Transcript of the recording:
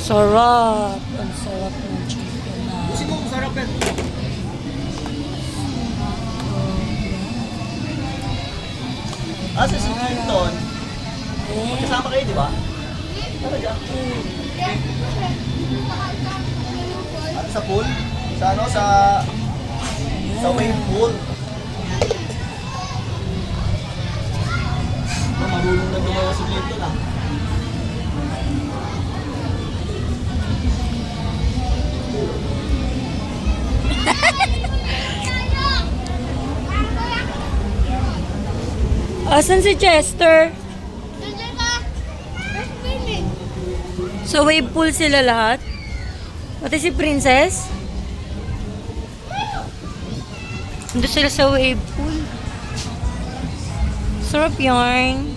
Sarap. Ang sarap ng chicken na. Busin mo, masarap yan. Si Clinton. Kasama kayo, di ba? Talaga? Sa pool? Sa ano? Sa wave pool. Marunong na gumawa si Clinton ah. Asan si Chester? Sa wave pool sila lahat? Pati si Princess? Nandun sila sa wave pool. Sarap yarn.